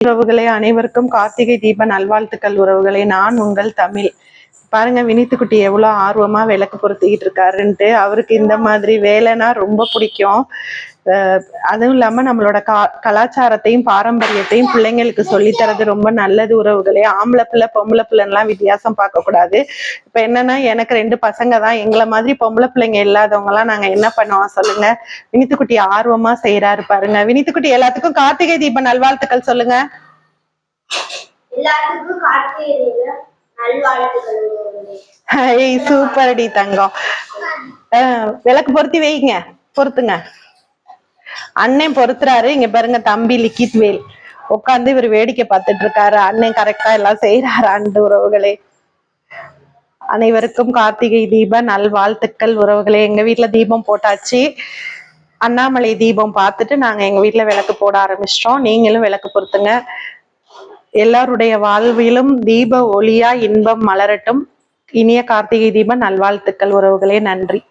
உறவுகளே, அனைவருக்கும் கார்த்திகை தீப நல்வாழ்த்துக்கள் உறவுகளே. நான் உங்கள் தமிழ். பாருங்க, வினித்துக்குட்டி எவ்வளவு ஆர்வமா விளக்கு பொருத்திக்கிட்டு இருக்காருன்ட்டு. அவருக்கு இந்த மாதிரி வேலைன்னா ரொம்ப பிடிக்கும். அதுவும் இல்லாம நம்மளோட கலாச்சாரத்தையும் பாரம்பரியத்தையும் பிள்ளைங்களுக்கு சொல்லித்தரது ரொம்ப நல்லது உறவுகளே. ஆம்பளை பிள்ளை பொம்பளை பிள்ளைலாம் வித்தியாசம் பார்க்க கூடாது. இப்ப என்னன்னா, எனக்கு 2 பசங்க தான். எங்களை மாதிரி பொம்பளை பிள்ளைங்க இல்லாதவங்க எல்லாம் நாங்க என்ன பண்ணுவோம் சொல்லுங்க. வினித்துக்குட்டி ஆர்வமா செய்யறாரு பாருங்க. வினித்துக்குட்டி எல்லாத்துக்கும் கார்த்திகை தீப நல்வாழ்த்துக்கள் சொல்லுங்க. எல்லாத்துக்கும் கார்த்திகை தீப நல்வாழ்த்துக்கள். சூப்பர் டி தங்கம். விளக்கு பொருத்தி வைங்க, பொருத்துங்க. அண்ணன் பொறுத்துறாரு. இங்க பாருங்க, தம்பி லிக்கித் வேல் உட்காந்து இவர் வேடிக்கை பார்த்துட்டு இருக்காரு. அண்ணன் கரெக்டா எல்லாம் செய்யறாரு. அன்பு உறவுகளே, அனைவருக்கும் கார்த்திகை தீப நல்வாழ்த்துக்கள் உறவுகளே. எங்க வீட்டுல தீபம் போட்டாச்சு. அண்ணாமலை தீபம் பார்த்துட்டு நாங்க எங்க வீட்டுல விளக்கு போட ஆரம்பிச்சிட்டோம். நீங்களும் விளக்கு பொருத்துங்க. எல்லாருடைய வாழ்விலும் தீப ஒளியா இன்பம் மலரட்டும். இனிய கார்த்திகை தீப நல்வாழ்த்துக்கள் உறவுகளே. நன்றி.